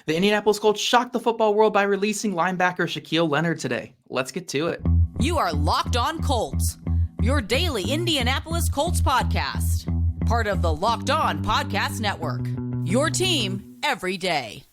The Indianapolis Colts shocked the football world by releasing linebacker Shaquille Leonard today. Let's get to it. You are Locked On Colts, your daily Indianapolis Colts podcast. Part of the Locked On Podcast Network, your team every day.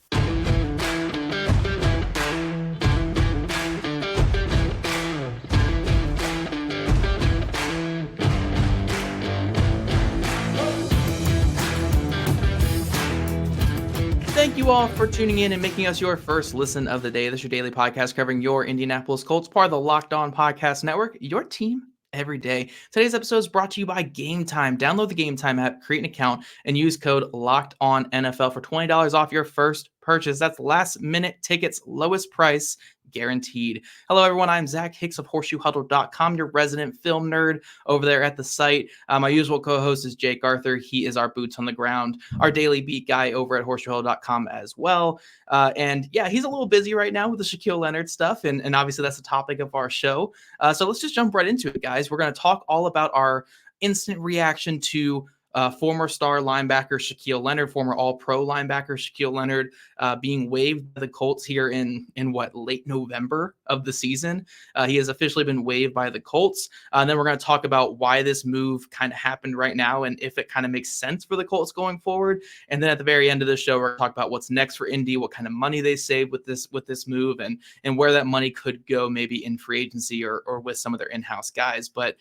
Thank you all for tuning in and making us your first listen of the day. This is your daily podcast covering your Indianapolis Colts, part of the Locked On Podcast Network, your team every day. Today's episode is brought to you by Gametime. Download the Gametime app, create an account, and use code LOCKEDONNFL for $20 off your first purchase. That's last minute tickets, lowest price guaranteed. Hello, everyone. I'm Zach Hicks of HorseshoeHuddle.com, your resident film nerd over there at the site. My usual co-host is Jake Arthur. He is our boots on the ground, our daily beat guy over at HorseshoeHuddle.com as well. And yeah, he's a little busy right now with the Shaquille Leonard stuff, and obviously that's the topic of our show. So let's just jump right into it, guys. We're going to talk all about our instant reaction to former star linebacker Shaquille Leonard, former All-Pro linebacker Shaquille Leonard, being waived by the Colts here in late November of the season. He has officially been waived by the Colts. And then we're going to talk about why this move kind of happened right now and if it kind of makes sense for the Colts going forward. And then at the very end of the show, we're going to talk about what's next for Indy, what kind of money they saved with this move, and where that money could go, maybe in free agency or with some of their in-house guys. But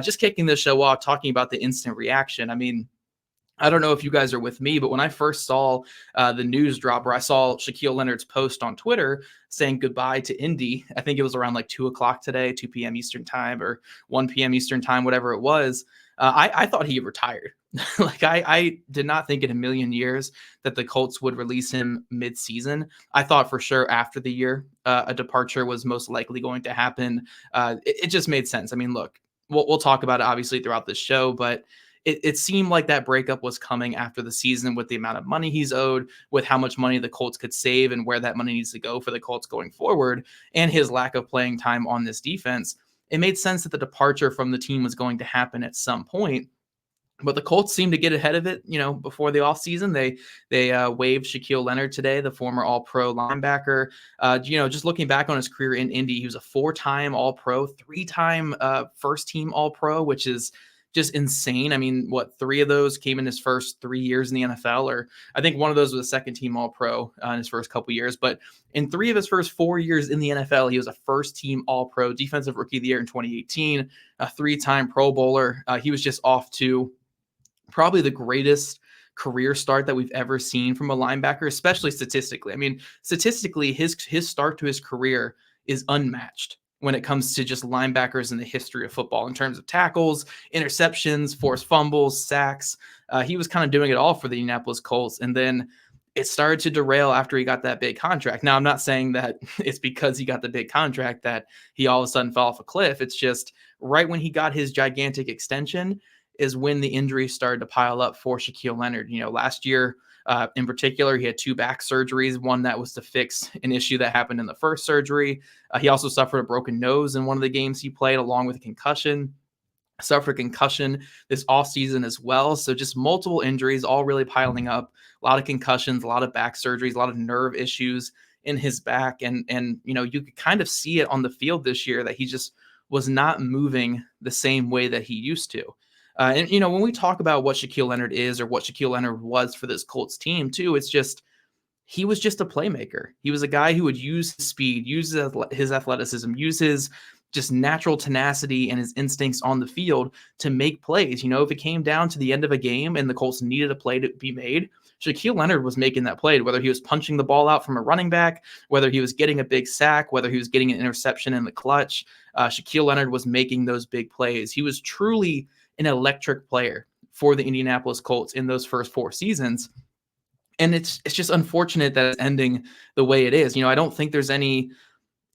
just kicking the show off, talking about the instant reaction. I mean, I don't know if you guys are with me, but when I first saw the news drop, or I saw Shaquille Leonard's post on Twitter saying goodbye to Indy, I think it was around like 2 o'clock today, 2 p.m. Eastern time or 1 p.m. Eastern time, whatever it was. I thought he retired. Like I did not think in a million years that the Colts would release him mid-season. I thought for sure after the year, a departure was most likely going to happen. It just made sense. I mean, look, we'll talk about it obviously throughout this show, but it seemed like that breakup was coming after the season with the amount of money he's owed, with how much money the Colts could save and where that money needs to go for the Colts going forward, and his lack of playing time on this defense. It made sense that the departure from the team was going to happen at some point. But the Colts seemed to get ahead of it, before the offseason. They waived Shaquille Leonard today, the former All-Pro linebacker. Just looking back on his career in Indy, he was a 4-time All-Pro, 3-time first-team All-Pro, which is just insane. I mean, 3 of those came in his first 3 years in the NFL, or I think one of those was a second-team All-Pro in his first couple years. But in 3 of his first 4 years in the NFL, he was a first-team All-Pro, Defensive Rookie of the Year in 2018, a 3-time Pro Bowler. He was just off to probably the greatest career start that we've ever seen from a linebacker, especially statistically. I mean, statistically, his start to his career is unmatched when it comes to just linebackers in the history of football in terms of tackles, interceptions, forced fumbles, sacks. He was kind of doing it all for the Indianapolis Colts. And then it started to derail after he got that big contract. Now, I'm not saying that it's because he got the big contract that he all of a sudden fell off a cliff. It's just right when he got his gigantic extension is when the injuries started to pile up for Shaquille Leonard. Last year, in particular, he had 2 back surgeries, one that was to fix an issue that happened in the first surgery. He also suffered a broken nose in one of the games he played, along with a concussion. Suffered a concussion this offseason as well. So just multiple injuries, all really piling up. A lot of concussions, a lot of back surgeries, a lot of nerve issues in his back. And you could kind of see it on the field this year that he just was not moving the same way that he used to. When we talk about what Shaquille Leonard is or what Shaquille Leonard was for this Colts team too, it's just, he was just a playmaker. He was a guy who would use his speed, use his athleticism, use his just natural tenacity and his instincts on the field to make plays. If it came down to the end of a game and the Colts needed a play to be made, Shaquille Leonard was making that play, whether he was punching the ball out from a running back, whether he was getting a big sack, whether he was getting an interception in the clutch. Shaquille Leonard was making those big plays. He was truly an electric player for the Indianapolis Colts in those first 4 seasons. And it's just unfortunate that it's ending the way it is. I don't think there's any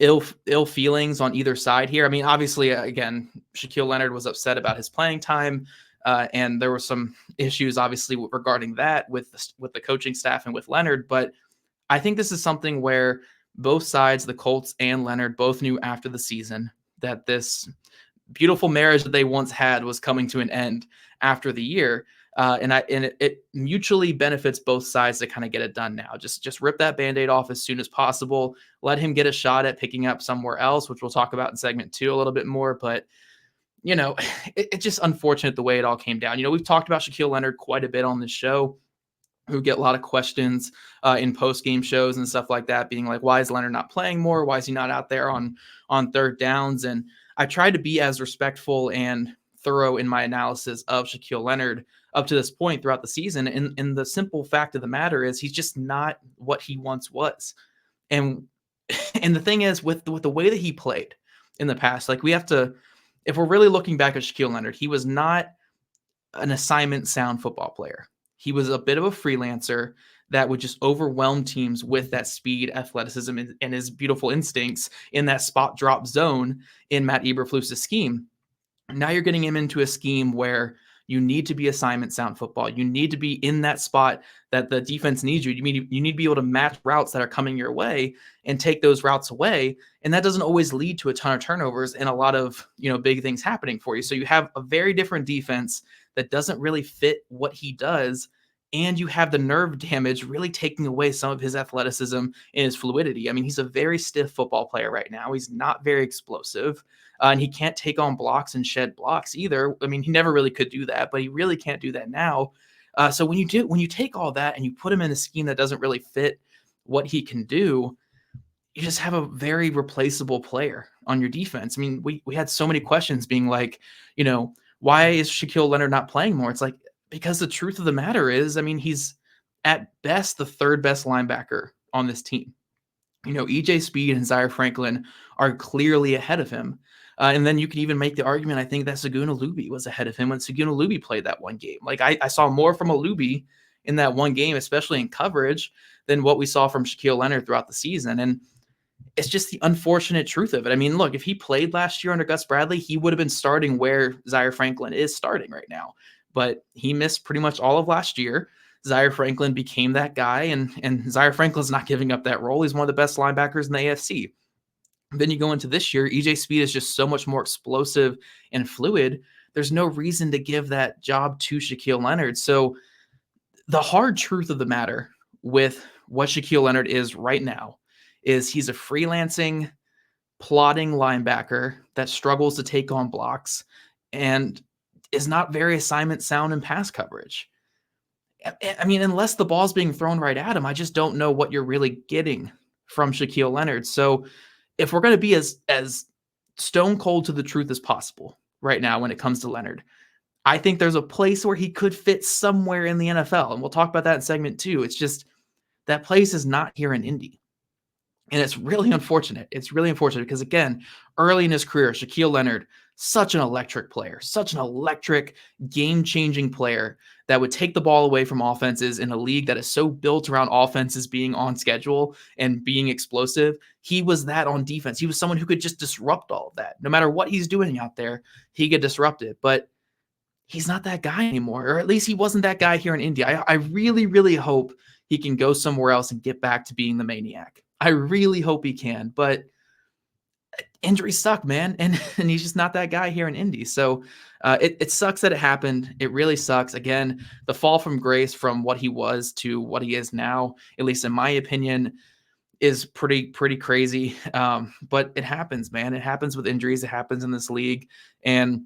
ill feelings on either side here. I mean, obviously, again, Shaquille Leonard was upset about his playing time, and there were some issues, obviously, regarding that with the coaching staff and with Leonard. But I think this is something where both sides, the Colts and Leonard, both knew after the season that this beautiful marriage that they once had was coming to an end after the year. And it mutually benefits both sides to kind of get it done now. Just rip that Band-Aid off as soon as possible. Let him get a shot at picking up somewhere else, which we'll talk about in segment 2 a little bit more. But it's just unfortunate the way it all came down. We've talked about Shaquille Leonard quite a bit on this show. We get a lot of questions in post-game shows and stuff like that, being like, why is Leonard not playing more? Why is he not out there on third downs? And I tried to be as respectful and thorough in my analysis of Shaquille Leonard up to this point throughout the season. And the simple fact of the matter is he's just not what he once was. And and the thing is, with the way that he played in the past, like, we have to, if we're really looking back at Shaquille Leonard, he was not an assignment sound football player. He was a bit of a freelancer that would just overwhelm teams with that speed, athleticism, and his beautiful instincts in that spot drop zone in Matt Eberflus's scheme. Now you're getting him into a scheme where you need to be assignment sound football. You need to be in that spot that the defense needs you. You need to be able to match routes that are coming your way and take those routes away. And that doesn't always lead to a ton of turnovers and a lot of, big things happening for you. So you have a very different defense that doesn't really fit what he does. And you have the nerve damage really taking away some of his athleticism and his fluidity. I mean, he's a very stiff football player right now. He's not very explosive. And he can't take on blocks and shed blocks either. I mean, he never really could do that, but he really can't do that now. So when you take all that and you put him in a scheme that doesn't really fit what he can do, you just have a very replaceable player on your defense. I mean, we had so many questions being like, why is Shaquille Leonard not playing more? It's like, because the truth of the matter is, I mean, he's at best the third best linebacker on this team. EJ Speed and Zaire Franklin are clearly ahead of him. And then you can even make the argument, I think, that Saguna Luby was ahead of him when Saguna Luby played that one game. Like, I saw more from a Luby in that one game, especially in coverage, than what we saw from Shaquille Leonard throughout the season. And it's just the unfortunate truth of it. I mean, look, if he played last year under Gus Bradley, he would have been starting where Zaire Franklin is starting right now. But he missed pretty much all of last year. Zaire Franklin became that guy, and Zaire Franklin's not giving up that role. He's one of the best linebackers in the AFC. Then you go into this year, EJ Speed is just so much more explosive and fluid. There's no reason to give that job to Shaquille Leonard. So the hard truth of the matter with what Shaquille Leonard is right now is he's a freelancing, plodding linebacker that struggles to take on blocks and is not very assignment sound in pass coverage. I mean, unless the ball's being thrown right at him, I just don't know what you're really getting from Shaquille Leonard. So if we're going to be as stone cold to the truth as possible right now when it comes to Leonard, I think there's a place where he could fit somewhere in the NFL. And we'll talk about that in segment 2. It's just that place is not here in Indy. And it's really unfortunate. It's really unfortunate because, again, early in his career, Shaquille Leonard, such an electric player, such an electric, game-changing player that would take the ball away from offenses in a league that is so built around offenses being on schedule and being explosive. He was that on defense. He was someone who could just disrupt all of that. No matter what he's doing out there, he could disrupt it. But he's not that guy anymore, or at least he wasn't that guy here in India. I really, really hope he can go somewhere else and get back to being the maniac. I really hope he can, but injuries suck, man. And he's just not that guy here in Indy. So it sucks that it happened. It really sucks. Again, the fall from grace from what he was to what he is now, at least in my opinion, is pretty crazy. But it happens, man. It happens with injuries. It happens in this league. And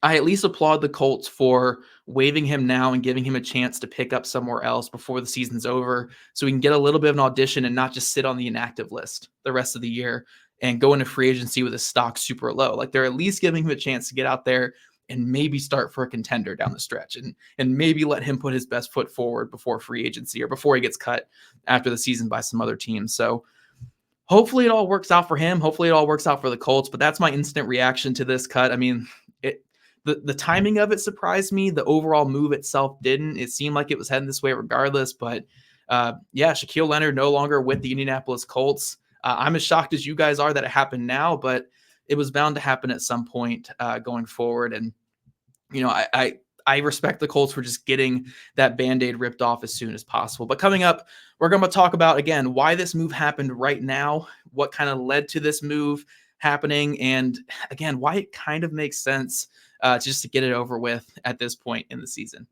I at least applaud the Colts for waiving him now and giving him a chance to pick up somewhere else before the season's over so we can get a little bit of an audition and not just sit on the inactive list the rest of the year and go into free agency with his stock super low. Like, they're at least giving him a chance to get out there and maybe start for a contender down the stretch and maybe let him put his best foot forward before free agency or before he gets cut after the season by some other teams. So hopefully it all works out for him. Hopefully it all works out for the Colts, but that's my instant reaction to this cut. I mean, the timing of it surprised me. The overall move itself didn't. It seemed like it was heading this way regardless. But Shaquille Leonard no longer with the Indianapolis Colts. I'm as shocked as you guys are that it happened now, but it was bound to happen at some point going forward. And, I respect the Colts for just getting that Band-Aid ripped off as soon as possible. But coming up, we're going to talk about, again, why this move happened right now, what kind of led to this move happening, and, again, why it kind of makes sense just to get it over with at this point in the season.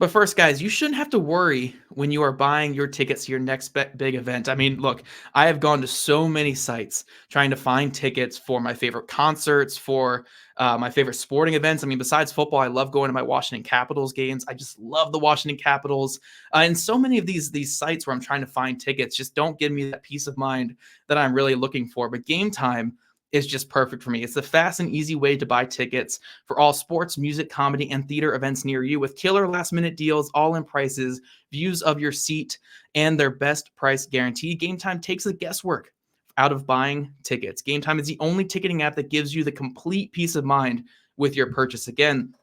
But first, guys, you shouldn't have to worry when you are buying your tickets to your next big event. I mean, look, I have gone to so many sites trying to find tickets for my favorite concerts, for my favorite sporting events. I mean, besides football, I love going to my Washington Capitals games. I just love the Washington Capitals. And so many of these sites where I'm trying to find tickets just don't give me that peace of mind that I'm really looking for. But Game Time is just perfect for me. It's the fast and easy way to buy tickets for all sports, music, comedy, and theater events near you with killer last-minute deals, all-in prices, views of your seat, and their best price guarantee. Game Time takes the guesswork out of buying tickets. Game Time is the only ticketing app that gives you the complete peace of mind with your purchase. Again,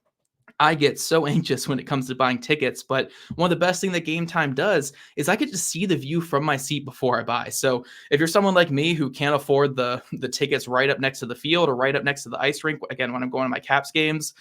I get so anxious when it comes to buying tickets, but one of the best thing that Game Time does is I get to see the view from my seat before I buy. So if you're someone like me who can't afford the tickets right up next to the field or right up next to the ice rink, again, when I'm going to my Caps games,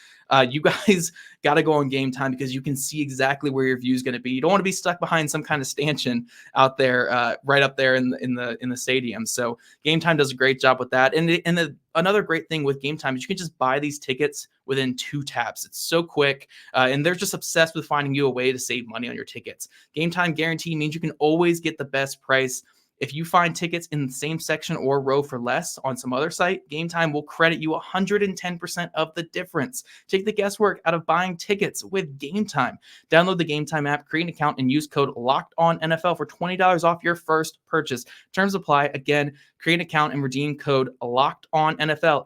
you guys got to go on Game Time because you can see exactly where your view is going to be. You don't want to be stuck behind some kind of stanchion out there, right up there in the stadium. So Game Time does a great job with that. And another great thing with Game Time is you can just buy these tickets within 2 taps. It's so quick, and they're just obsessed with finding you a way to save money on your tickets. Game Time guarantee means you can always get the best price. If you find tickets in the same section or row for less on some other site, Game Time will credit you 110% of the difference. Take the guesswork out of buying tickets with Game Time. Download the Game Time app, create an account, and use code LOCKEDONNFL for $20 off your first purchase. Terms apply. Again, create an account and redeem code LOCKEDONNFL,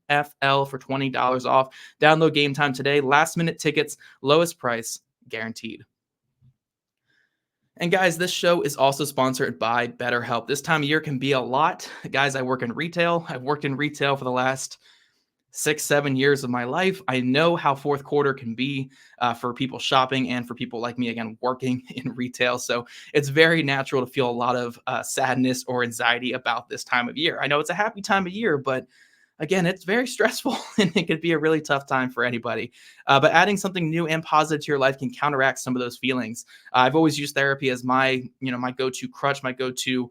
LOCKEDONNFL for $20 off. Download Game Time today. Last minute tickets, lowest price guaranteed. And guys, this show is also sponsored by BetterHelp. This time of year can be a lot. Guys, I work in retail. I've worked in retail for the last 6-7 years of my life. I know how fourth quarter can be for people shopping and for people like me, again, working in retail. So it's very natural to feel a lot of sadness or anxiety about this time of year. I know it's a happy time of year, but again, it's very stressful and it could be a really tough time for anybody. But adding something new and positive to your life can counteract some of those feelings. I've always used therapy as my go-to crutch, my go-to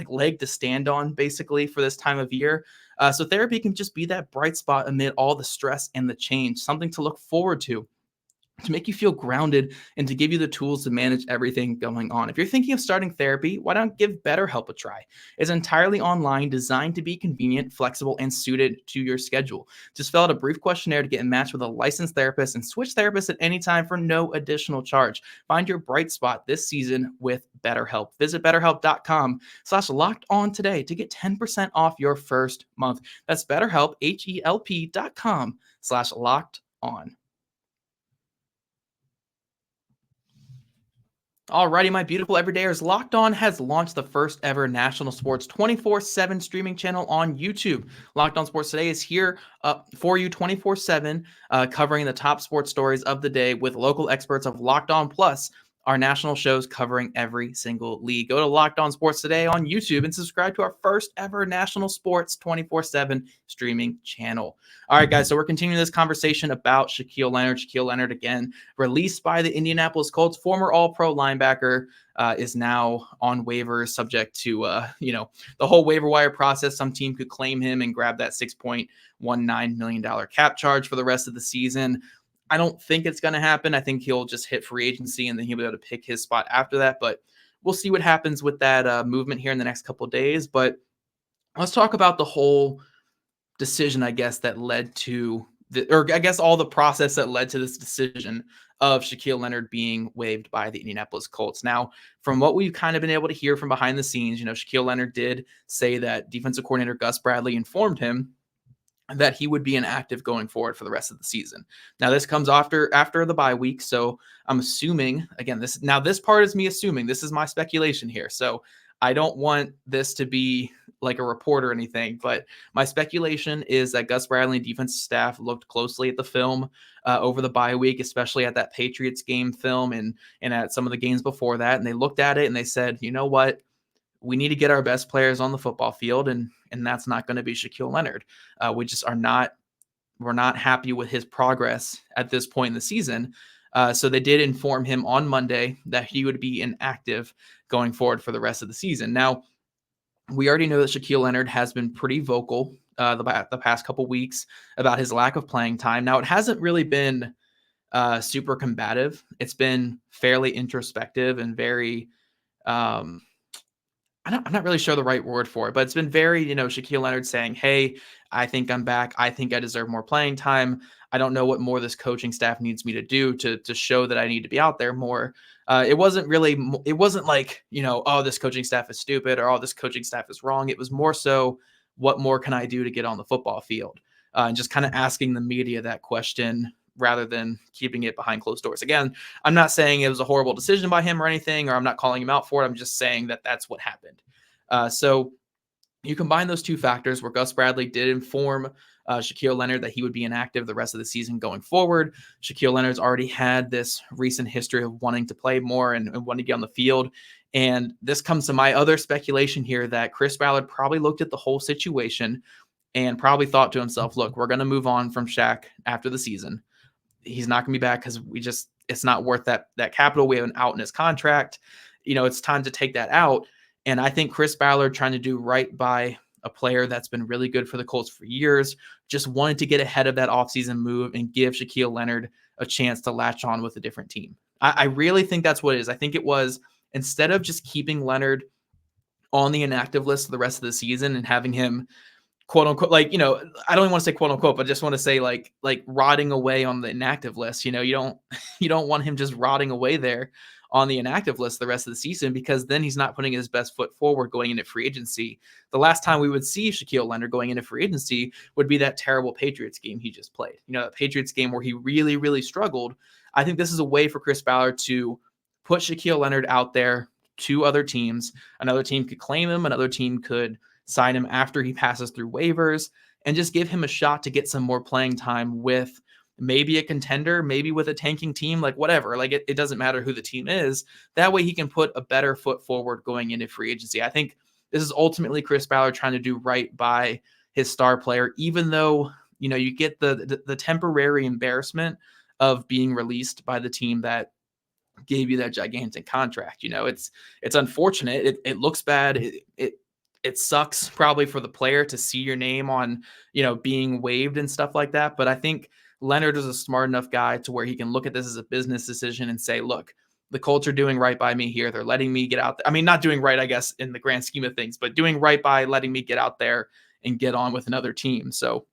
leg to stand on, basically, for this time of year. So therapy can just be that bright spot amid all the stress and the change, something to look forward to make you feel grounded and to give you the tools to manage everything going on. If you're thinking of starting therapy, why not give BetterHelp a try? It's entirely online, designed to be convenient, flexible, and suited to your schedule. Just fill out a brief questionnaire to get matched with a licensed therapist and switch therapists at any time for no additional charge. Find your bright spot this season with BetterHelp. Visit BetterHelp.com/LockedOn today to get 10% off your first month. That's BetterHelp, HELP.com/LockedOn. Alrighty, my beautiful everydayers, Locked On has launched the first ever national sports 24/7 streaming channel on YouTube. Locked On Sports Today is here for you 24/7, covering the top sports stories of the day with local experts of Locked On Plus, our national shows covering every single league. Go to Locked On Sports Today on YouTube and subscribe to our first ever national sports 24/7 streaming channel. All right, guys, so we're continuing this conversation about Shaquille Leonard. Shaquille Leonard, again, released by the Indianapolis Colts, former All-Pro linebacker, is now on waivers, subject to the whole waiver wire process. Some team could claim him and grab that $6.19 million cap charge for the rest of the season. I don't think it's going to happen. I think he'll just hit free agency and then he'll be able to pick his spot after that. But we'll see what happens with that movement here in the next couple of days. But let's talk about the whole decision, I guess, that led to all the process that led to this decision of Shaquille Leonard being waived by the Indianapolis Colts. Now, from what we've kind of been able to hear from behind the scenes, Shaquille Leonard did say that defensive coordinator Gus Bradley informed him that he would be inactive going forward for the rest of the season. Now, this comes after the bye week, so I'm assuming, again, this part is me assuming, this is my speculation here, so I don't want this to be like a report or anything, but my speculation is that Gus Bradley and defensive staff looked closely at the film over the bye week, especially at that Patriots game film and at some of the games before that, and they looked at it and they said, you know what? We need to get our best players on the football field, and that's not going to be Shaquille Leonard. We just we're not happy with his progress at this point in the season. So they did inform him on Monday that he would be inactive going forward for the rest of the season. Now, we already know that Shaquille Leonard has been pretty vocal the past couple weeks about his lack of playing time. Now, it hasn't really been super combative. It's been fairly introspective and very, I'm not really sure the right word for it, but it's been very, Shaquille Leonard saying, "Hey, I think I'm back. I think I deserve more playing time. I don't know what more this coaching staff needs me to do to show that I need to be out there more." It wasn't like, oh, this coaching staff is stupid or oh, this coaching staff is wrong. It was more so, what more can I do to get on the football field? And just kind of asking the media that question rather than keeping it behind closed doors. Again, I'm not saying it was a horrible decision by him or anything, or I'm not calling him out for it. I'm just saying that that's what happened. So you combine those two factors where Gus Bradley did inform Shaquille Leonard that he would be inactive the rest of the season going forward. Shaquille Leonard's already had this recent history of wanting to play more and wanting to get on the field. And this comes to my other speculation here that Chris Ballard probably looked at the whole situation and probably thought to himself, look, we're going to move on from Shaq after the season. He's not going to be back because it's not worth that capital. We have an out in his contract. It's time to take that out. And I think Chris Ballard, trying to do right by a player that's been really good for the Colts for years, just wanted to get ahead of that offseason move and give Shaquille Leonard a chance to latch on with a different team. I really think that's what it is. I think it was, instead of just keeping Leonard on the inactive list for the rest of the season and having him, quote unquote, I don't even want to say quote unquote, but I just want to say like rotting away on the inactive list. You don't want him just rotting away there on the inactive list the rest of the season, because then he's not putting his best foot forward going into free agency. The last time we would see Shaquille Leonard going into free agency would be that terrible Patriots game he just played. That Patriots game where he really, really struggled. I think this is a way for Chris Ballard to put Shaquille Leonard out there to other teams. Another team could claim him. Another team could sign him after he passes through waivers and just give him a shot to get some more playing time with maybe a contender, maybe with a tanking team, like whatever. Like it doesn't matter who the team is. That way he can put a better foot forward going into free agency. I think this is ultimately Chris Ballard trying to do right by his star player, even though, you get the temporary embarrassment of being released by the team that gave you that gigantic contract. It's unfortunate. It looks bad. It sucks probably for the player to see your name on, being waived and stuff like that. But I think Leonard is a smart enough guy to where he can look at this as a business decision and say, look, the Colts are doing right by me here. They're letting me get out there. I mean, not doing right, I guess, in the grand scheme of things, but doing right by letting me get out there and get on with another team. So,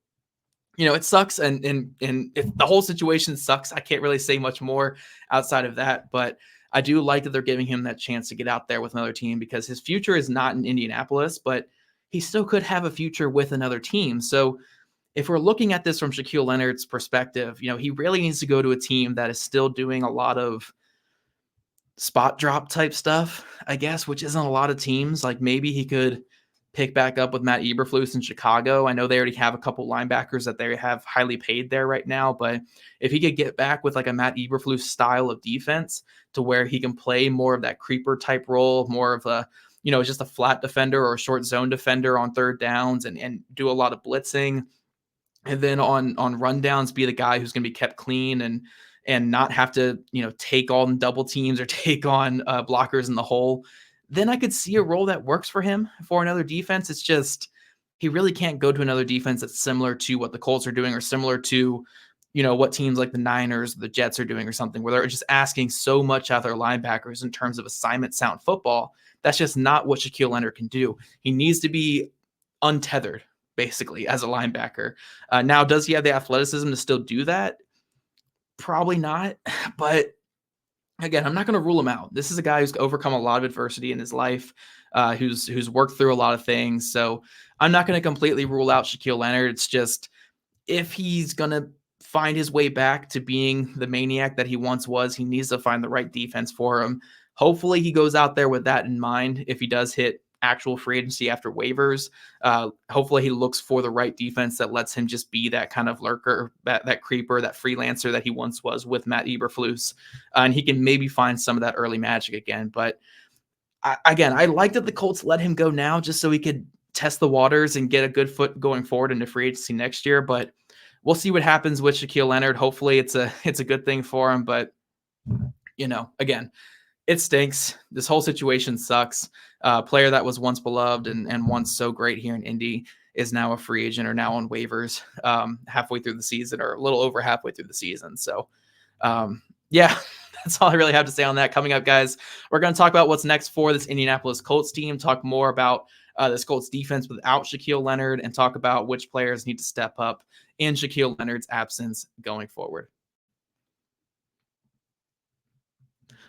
it sucks. And if the whole situation sucks, I can't really say much more outside of that. But I do like that they're giving him that chance to get out there with another team, because his future is not in Indianapolis, but he still could have a future with another team. So if we're looking at this from Shaquille Leonard's perspective, he really needs to go to a team that is still doing a lot of spot drop type stuff, I guess, which isn't a lot of teams. Like maybe he could pick back up with Matt Eberflus in Chicago. I know they already have a couple linebackers that they have highly paid there right now, but if he could get back with like a Matt Eberflus style of defense to where he can play more of that creeper type role, more of a, just a flat defender or a short zone defender on third downs and do a lot of blitzing. And then on rundowns, be the guy who's going to be kept clean and not have to, take on double teams or take on blockers in the hole. Then I could see a role that works for him for another defense. It's just, he really can't go to another defense that's similar to what the Colts are doing or similar to, what teams like the Niners, the Jets are doing or something, where they're just asking so much out of their linebackers in terms of assignment sound football. That's just not what Shaquille Leonard can do. He needs to be untethered, basically, as a linebacker. Now, does he have the athleticism to still do that? Probably not, but again, I'm not going to rule him out. This is a guy who's overcome a lot of adversity in his life, who's worked through a lot of things. So I'm not going to completely rule out Shaquille Leonard. It's just, if he's going to find his way back to being the maniac that he once was, he needs to find the right defense for him. Hopefully he goes out there with that in mind. If he does hit actual free agency after waivers, hopefully he looks for the right defense that lets him just be that kind of lurker, that creeper, that freelancer that he once was with Matt Eberflus, and he can maybe find some of that early magic again. But I like that the Colts let him go now just so he could test the waters and get a good foot going forward into free agency next year. But we'll see what happens with Shaquille Leonard. Hopefully it's a good thing for him, but again, it stinks. This whole situation sucks. Player that was once beloved and once so great here in Indy is now a free agent or now on waivers halfway through the season, or a little over halfway through the season. So Yeah, that's all I really have to say on that. Coming up, guys, we're going to talk about what's next for this Indianapolis Colts team, talk more about this Colts defense without Shaquille Leonard, and talk about which players need to step up in Shaquille Leonard's absence going forward.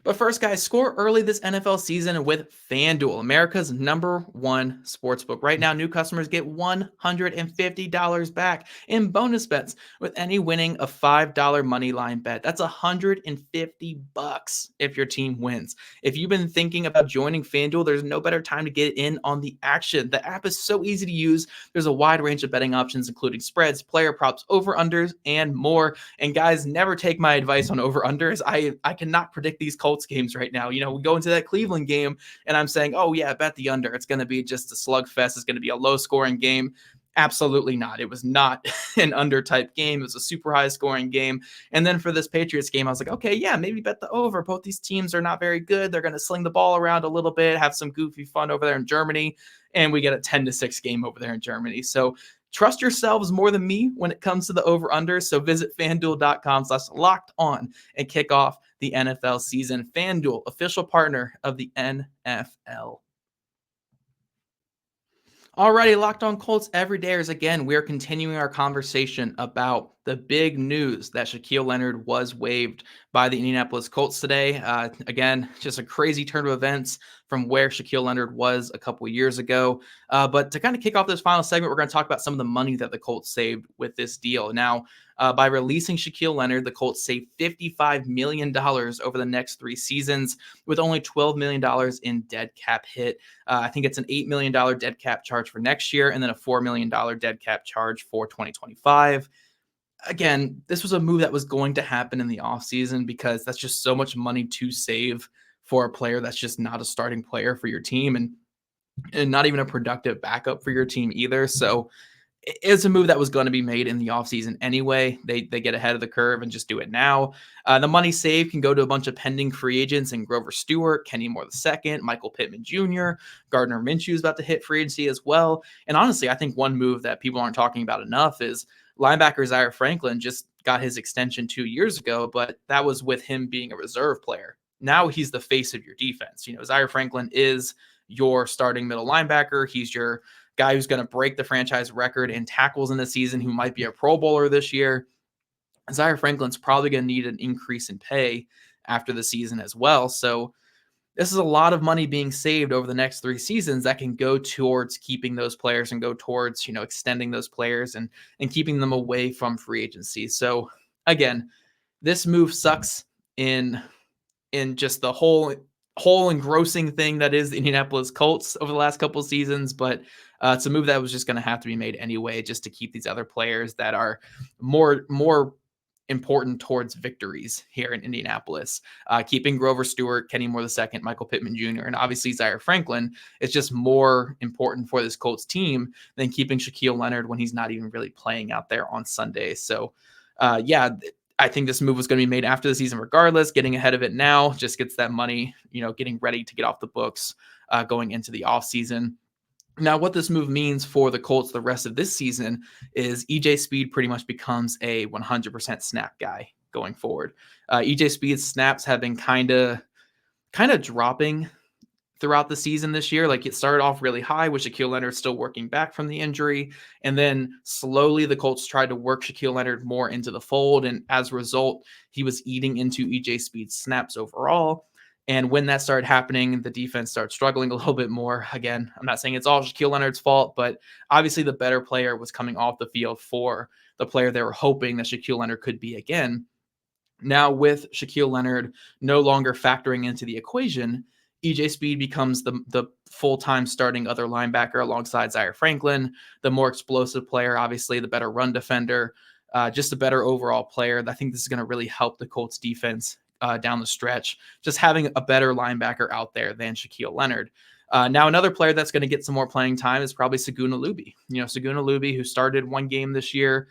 But first, guys, score early this NFL season with FanDuel, America's #1 sportsbook. Right now, new customers get $150 back in bonus bets with any winning a $5 moneyline bet. That's $150 if your team wins. If you've been thinking about joining FanDuel, there's no better time to get in on the action. The app is so easy to use. There's a wide range of betting options, including spreads, player props, over-unders, and more. And guys, never take my advice on over-unders. I cannot predict these Colts games right now. We go into that Cleveland game and I'm saying, oh yeah, bet the under. It's going to be just a slugfest. It's going to be a low scoring game. Absolutely not. It was not an under type game. It was a super high scoring game. And then for this Patriots game, I was like, okay, yeah, maybe bet the over. Both these teams are not very good. They're going to sling the ball around a little bit, have some goofy fun over there in Germany. And we get a 10-6 game over there in Germany. So trust yourselves more than me when it comes to the over-under. So visit FanDuel.com/locked-on and kick off the NFL season. FanDuel, official partner of the NFL. Alrighty, Locked On Colts Everydayers. Again, we are continuing our conversation about the big news that Shaquille Leonard was waived by the Indianapolis Colts today. Again, just a crazy turn of events from where Shaquille Leonard was a couple years ago. But to kind of kick off this final segment, we're going to talk about some of the money that the Colts saved with this deal. Now, by releasing Shaquille Leonard, the Colts saved $55 million over the next 3 seasons with only $12 million in dead cap hit. I think it's an $8 million dead cap charge for next year and then a $4 million dead cap charge for 2025. Again, this was a move that was going to happen in the offseason because that's just so much money to save for a player that's just not a starting player for your team and not even a productive backup for your team either. So it's a move that was going to be made in the offseason anyway. They get ahead of the curve and just do it now. The money saved can go to a bunch of pending free agents and Grover Stewart, Kenny Moore II, Michael Pittman Jr., Gardner Minshew is about to hit free agency as well. And honestly, I think one move that people aren't talking about enough is linebacker Zaire Franklin just got his extension 2 years ago, but that was with him being a reserve player. Now he's the face of your defense. Zaire Franklin is your starting middle linebacker. He's your guy who's going to break the franchise record in tackles in the season, who might be a Pro Bowler this year. Zaire Franklin's probably going to need an increase in pay after the season as well. So this is a lot of money being saved over the next 3 seasons that can go towards keeping those players and go towards, extending those players and keeping them away from free agency. So again, this move sucks in just the whole engrossing thing that is the Indianapolis Colts over the last couple of seasons, but it's a move that was just going to have to be made anyway, just to keep these other players that are more important towards victories here in Indianapolis. Keeping Grover Stewart, Kenny Moore II, Michael Pittman Jr., and obviously Zaire Franklin is just more important for this Colts team than keeping Shaquille Leonard when he's not even really playing out there on Sunday. So I think this move was going to be made after the season regardless. Getting ahead of it now just gets that money, getting ready to get off the books going into the offseason. Now, what this move means for the Colts the rest of this season is EJ Speed pretty much becomes a 100% snap guy going forward. EJ Speed's snaps have been kind of dropping throughout the season this year. Like, it started off really high with Shaquille Leonard still working back from the injury. And then slowly the Colts tried to work Shaquille Leonard more into the fold. And as a result, he was eating into EJ Speed's snaps overall. And when that started happening, the defense started struggling a little bit more. Again, I'm not saying it's all Shaquille Leonard's fault, but obviously the better player was coming off the field for the player they were hoping that Shaquille Leonard could be again. Now, with Shaquille Leonard no longer factoring into the equation, EJ Speed becomes the full-time starting other linebacker alongside Zaire Franklin, the more explosive player, obviously the better run defender, just a better overall player. I think this is going to really help the Colts defense down the stretch, just having a better linebacker out there than Shaquille Leonard. Now, another player that's going to get some more playing time is probably Saguna Luby. Saguna Luby, who started one game this year,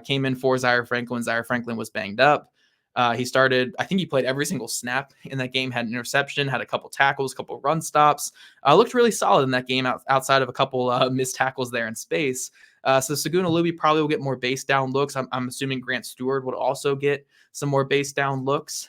came in for Zaire Franklin. Zaire Franklin was banged up. He started, I think he played every single snap in that game, had an interception, had a couple tackles, a couple run stops, looked really solid in that game outside of a couple missed tackles there in space. So Saguna Luby probably will get more base down looks. I'm assuming Grant Stewart would also get some more base down looks.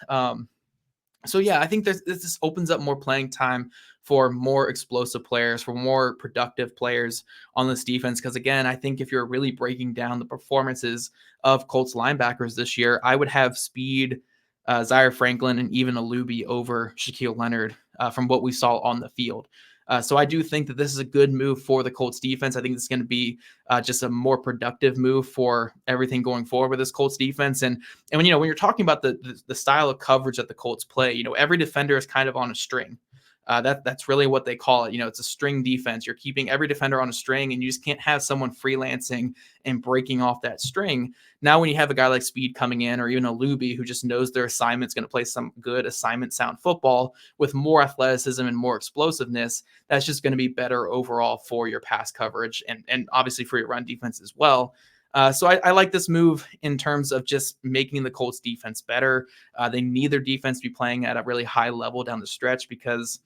So yeah, I think this opens up more playing time for more explosive players, for more productive players on this defense. Because again, I think if you're really breaking down the performances of Colts linebackers this year, I would have speed, Zaire Franklin, and even Alubi over Shaquille Leonard from what we saw on the field. So I do think that this is a good move for the Colts defense. I think it's going to be just a more productive move for everything going forward with this Colts defense. And when you're talking about the style of coverage that the Colts play, every defender is kind of on a string. That's really what they call it. It's a string defense. You're keeping every defender on a string, and you just can't have someone freelancing and breaking off that string. Now, when you have a guy like Speed coming in, or even a Luby who just knows their assignment's going to play some good assignment sound football with more athleticism and more explosiveness, that's just going to be better overall for your pass coverage and obviously for your run defense as well. So I like this move in terms of just making the Colts defense better. They need their defense to be playing at a really high level down the stretch because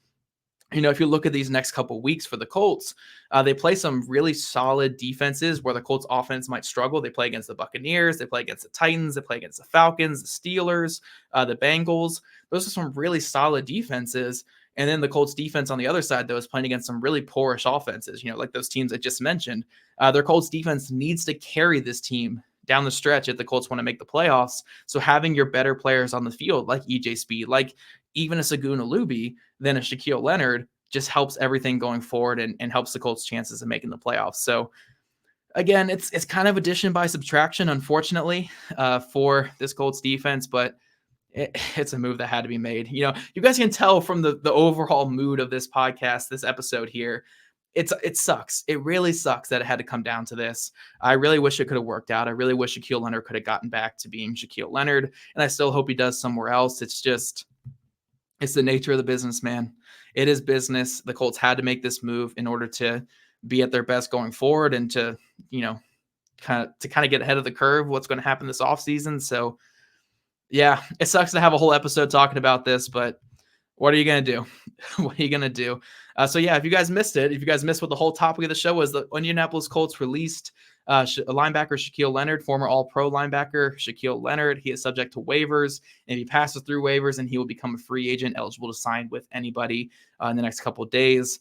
if you look at these next couple of weeks for the Colts, they play some really solid defenses where the Colts offense might struggle. They play against the Buccaneers, they play against the Titans, they play against the Falcons, the Steelers, the Bengals. Those are some really solid defenses. And then the Colts defense on the other side, though, is playing against some really poorish offenses, like those teams I just mentioned. Their Colts defense needs to carry this team down the stretch if the Colts want to make the playoffs. So having your better players on the field, like EJ Speed, like even a Saguna Luby, than a Shaquille Leonard, just helps everything going forward and helps the Colts' chances of making the playoffs. So again, it's kind of addition by subtraction, unfortunately, for this Colts defense, but it's a move that had to be made. You guys can tell from the overall mood of this podcast, this episode here, it sucks. It really sucks that it had to come down to this. I really wish it could have worked out. I really wish Shaquille Leonard could have gotten back to being Shaquille Leonard, and I still hope he does somewhere else. It's the nature of the business, man. It is business. The Colts had to make this move in order to be at their best going forward and to, kind of get ahead of the curve, what's going to happen this offseason. So yeah, it sucks to have a whole episode talking about this, but what are you going to do? What are you going to do? So yeah, if you guys missed what the whole topic of the show was, the Indianapolis Colts released linebacker Shaquille Leonard, former All-Pro linebacker Shaquille Leonard. He is subject to waivers, and he passes through waivers, and he will become a free agent eligible to sign with anybody in the next couple of days.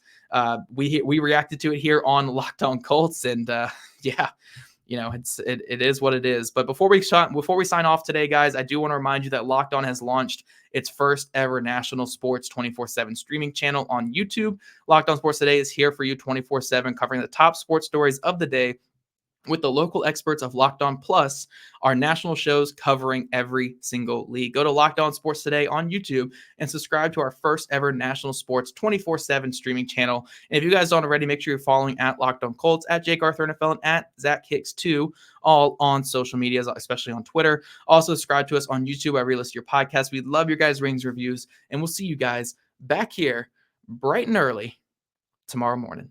We reacted to it here on Locked On Colts, and yeah. It is what it is. But before we sign off today, guys, I do want to remind you that Locked On has launched its first ever national sports 24/7 streaming channel on YouTube. Locked On Sports Today is here for you 24/7, covering the top sports stories of the day with the local experts of Locked On Plus, our national shows covering every single league. Go to Locked On Sports Today on YouTube and subscribe to our first ever national sports 24/7 streaming channel. And if you guys don't already, make sure you're following at Locked On Colts, at Jake Arthur NFL, and at Zach Hicks2, all on social media, especially on Twitter. Also subscribe to us on YouTube wherever you listen to your podcast. We love your guys' ratings, reviews, and we'll see you guys back here bright and early tomorrow morning.